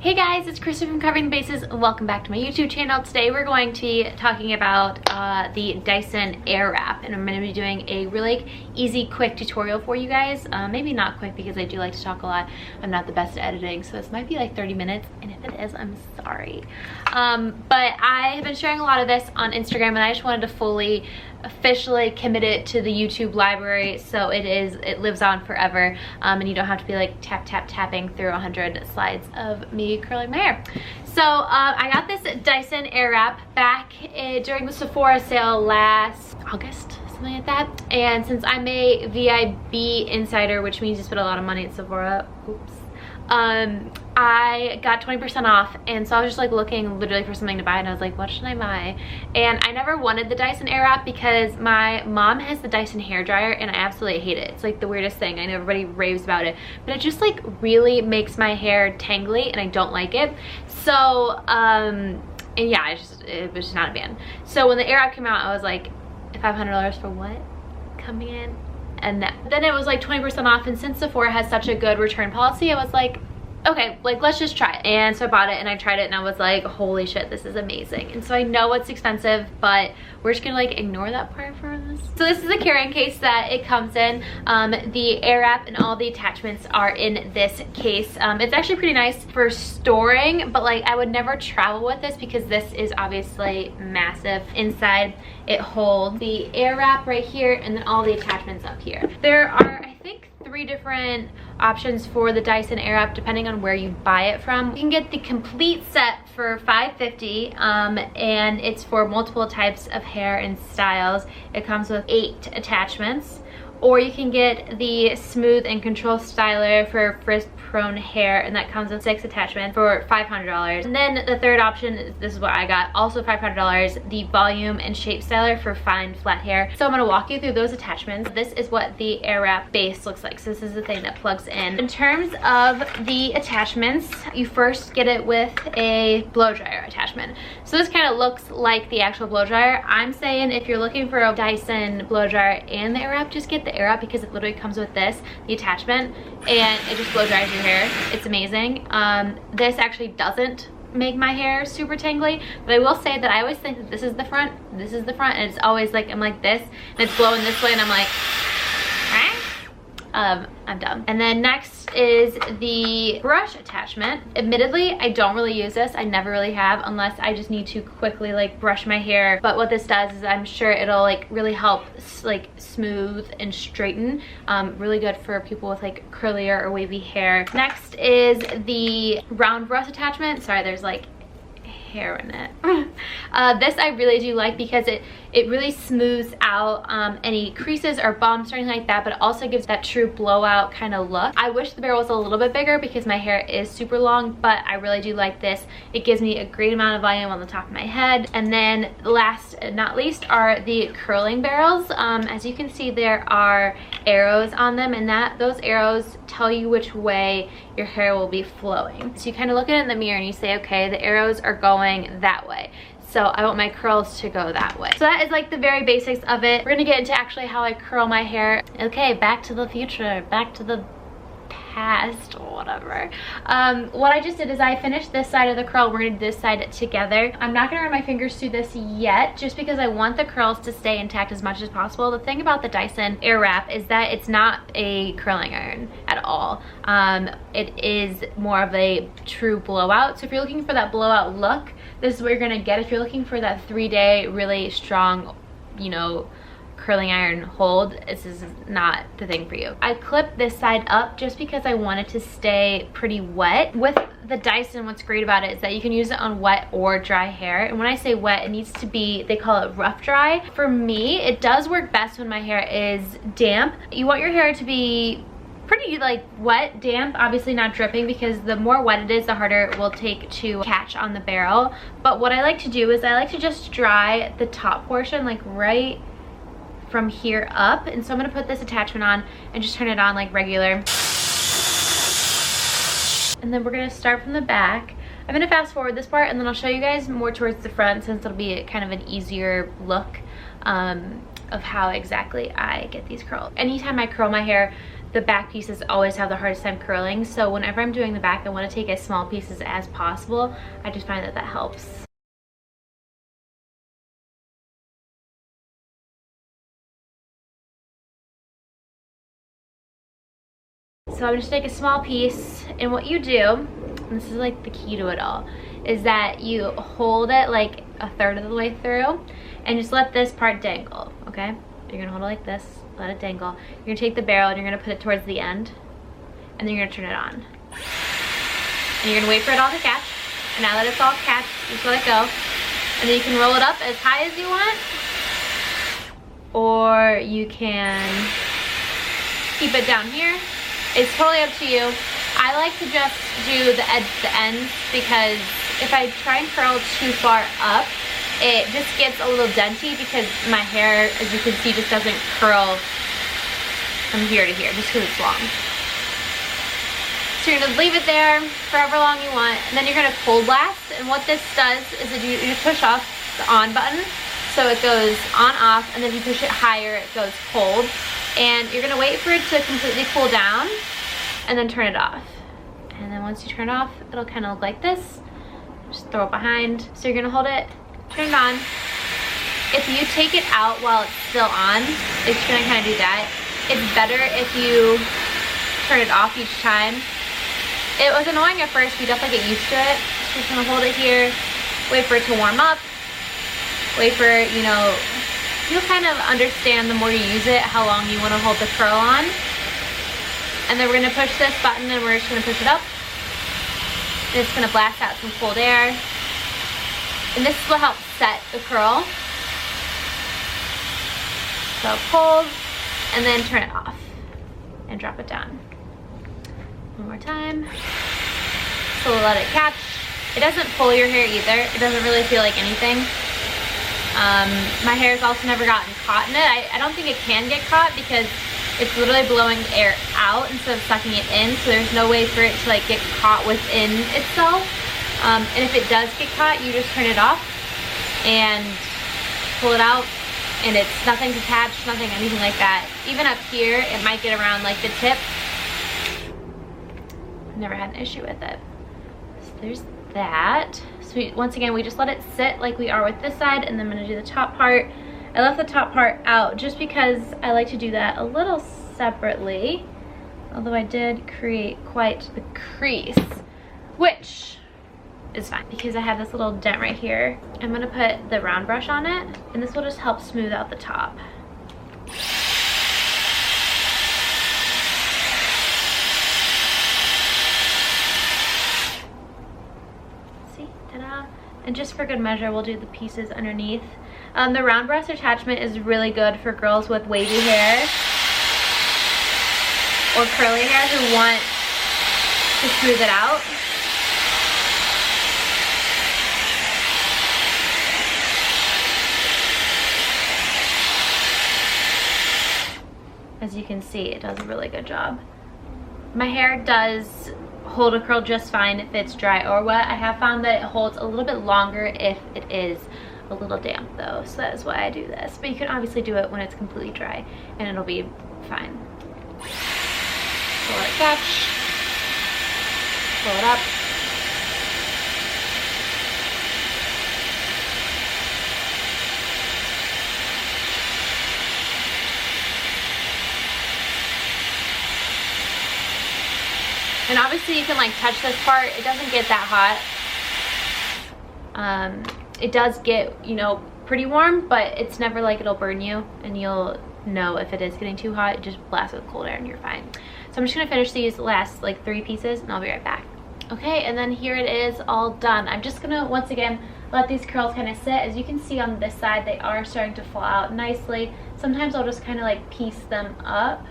Hey guys, it's Krista from Covering the Bases. Welcome back to my YouTube channel. Today we're going to be talking about the DYSON AIRWRAP, and I'm going to be doing a really easy, quick tutorial for you guys. Maybe not quick because I do like to talk a lot. I'm not the best at editing, so this might be like 30 minutes, and if it is, I'm sorry. But I have been sharing a lot of this on Instagram, and I just wanted to officially commit it to the YouTube library, so it lives on forever, and you don't have to be like tapping through 100 slides of me curling my hair. So I got this DYSON AIRWRAP back during the Sephora sale last August, something like that, and since I'm a VIB insider, which means you spend a lot of money at Sephora, oops, I got 20% off, and so I was just like looking literally for something to buy, and I was like, what should I buy? And I never wanted the DYSON AIRWRAP because my mom has the DYSON hairdryer, and I absolutely hate it. It's like the weirdest thing. I know everybody raves about it, but it just like really makes my hair tangly, and I don't like it. So and yeah, it was just not a fan. So when the AIRWRAP came out, I was like, $500 for what? Coming in? And then it was like 20% off, and since Sephora has such a good return policy, I was like, okay, like let's just try it. And so I bought it and I tried it, and I was like, holy shit, this is amazing. And so I know it's expensive, but we're just gonna like ignore that part for this. So this is the carrying case that it comes in. The AIRWRAP and all the attachments are in this case. It's actually pretty nice for storing, but like I would never travel with this because this is obviously massive. Inside it holds the AIRWRAP right here, and then all the attachments up here. There are, I think, 3 different options for the DYSON AIRWRAP depending on where you buy it from. You can get the complete set for $5.50, and it's for multiple types of hair and styles. It comes with 8 attachments. Or you can get the smooth and control styler for frizz prone hair, and that comes with 6 attachments for $500. And then the third option, this is what I got, also $500, the volume and shape styler for fine flat hair. So I'm gonna walk you through those attachments. This is what the AIRWRAP base looks like. So this is the thing that plugs in. In terms of the attachments, you first get it with a blow dryer attachment. So this kind of looks like the actual blow dryer. I'm saying if you're looking for a DYSON blow dryer and the AIRWRAP, just get the AIRWRAP because it literally comes with this, the attachment, and it just blow dries your hair. It's amazing. This actually doesn't make my hair super tangly, but I will say that I always think that this is the front, and it's always like I'm like this, and it's blowing this way, and I'm like, I'm done. And then next is the brush attachment. Admittedly, I don't really use this. I never really have, unless I just need to quickly like brush my hair. But what this does is I'm sure it'll like really help like smooth and straighten. Really good for people with like curlier or wavy hair. Next is the round brush attachment. Sorry, there's like hair in it. This I really do like because it really smooths out any creases or bumps or anything like that, but it also gives that true blowout kind of look. I wish the barrel was a little bit bigger because my hair is super long, but I really do like this. It gives me a great amount of volume on the top of my head. And then last but not least are the curling barrels. As you can see, there are arrows on them, and those arrows tell you which way your hair will be flowing. So you kind of look at it in the mirror and you say, okay, the arrows are going that way, so I want my curls to go that way. So that is like the very basics of it. We're gonna get into actually how I curl my hair. Okay, back to the future, back to the past, whatever. What I just did is I finished this side of the curl. We're gonna do this side together. I'm not gonna run my fingers through this yet, just because I want the curls to stay intact as much as possible. The thing about the DYSON AIRWRAP is that it's not a curling iron at all. It is more of a true blowout. So if you're looking for that blowout look, this is what you're gonna get. If you're looking for that 3-day really strong, you know, curling iron hold, this is not the thing for you. I clipped this side up just because I wanted to stay pretty wet. With the DYSON, what's great about it is that you can use it on wet or dry hair. And when I say wet, it needs to be, they call it rough dry. For me, it does work best when my hair is damp. You want your hair to be pretty like wet, damp, obviously not dripping, because the more wet it is, the harder it will take to catch on the barrel. But what I like to do is I like to just dry the top portion, like right from here up. And so I'm gonna put this attachment on and just turn it on like regular. And then we're gonna start from the back. I'm gonna fast forward this part, and then I'll show you guys more towards the front, since it'll be kind of an easier look of how exactly I get these curls. Anytime I curl my hair, the back pieces always have the hardest time curling. So whenever I'm doing the back, I want to take as small pieces as possible. I just find that that helps. So I'm just take a small piece, and what you do, and this is like the key to it all, is that you hold it like a third of the way through and just let this part dangle, okay? You're gonna hold it like this, let it dangle. You're gonna take the barrel and you're gonna put it towards the end, and then you're gonna turn it on. And you're gonna wait for it all to catch, and now that it's all catched, just let it go. And then you can roll it up as high as you want, or you can keep it down here. It's totally up to you. I like to just do the ends because if I try and curl too far up, it just gets a little denty because my hair, as you can see, just doesn't curl from here to here just because it's long. So you're gonna leave it there for however long you want, and then you're gonna cold blast. And what this does is that you push off the on button, so it goes on off, and then if you push it higher, it goes cold. And you're gonna wait for it to completely cool down and then turn it off. And then once you turn it off, it'll kind of look like this. Just throw it behind. So you're gonna hold it, turn it on. If you take it out while it's still on, it's gonna kind of do that. It's better if you turn it off each time. It was annoying at first, you definitely get used to it. So you're just gonna hold it here, wait for it to warm up, wait for, you know, you'll kind of understand the more you use it how long you want to hold the curl on. And then we're going to push this button and we're just going to push it up. And it's going to blast out some cold air. And this will help set the curl. So hold and then turn it off and drop it down. One more time. So we'll let it catch. It doesn't pull your hair either. It doesn't really feel like anything. My hair's also never gotten caught in it. I don't think it can get caught because it's literally blowing air out instead of sucking it in, so there's no way for it to like get caught within itself. And if it does get caught, you just turn it off and pull it out, and it's nothing's attached, nothing, anything like that. Even up here, it might get around like the tip. I've never had an issue with it. So there's that. So once again, we just let it sit like we are with this side, and then I'm going to do the top part. I left the top part out just because I like to do that a little separately, although I did create quite the crease, which is fine because I have this little dent right here. I'm going to put the round brush on it, and this will just help smooth out the top. And just for good measure, we'll do the pieces underneath. The round brush attachment is really good for girls with wavy hair or curly hair who want to smooth it out. As you can see, it does a really good job. My hair does hold a curl just fine if it's dry or wet. I have found that it holds a little bit longer if it is a little damp though, so that is why I do this. But you can obviously do it when it's completely dry and it'll be fine. So let it catch, pull it up. And obviously you can like touch this part. It doesn't get that hot. It does get, you know, pretty warm, but it's never like it'll burn you, and you'll know if it is getting too hot. Just blast with cold air and you're fine. So I'm just gonna finish these last like 3 pieces and I'll be right back. Okay, and then here it is all done. I'm just gonna once again let these curls kind of sit. As you can see on this side, they are starting to fall out nicely. Sometimes I'll just kind of like piece them up.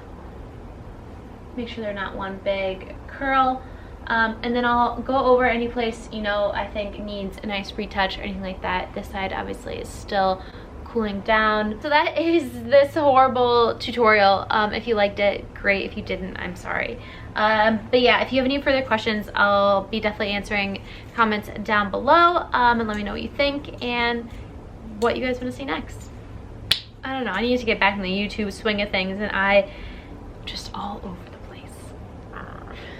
Make sure they're not one big curl. And then I'll go over any place, you know, I think needs a nice retouch or anything like that. This side obviously is still cooling down. So that is this horrible tutorial. If you liked it, great. If you didn't, I'm sorry. But yeah, if you have any further questions, I'll be definitely answering comments down below. And let me know what you think and what you guys want to see next. I don't know, I need to get back in the YouTube swing of things, and I just all over the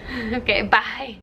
Okay, bye.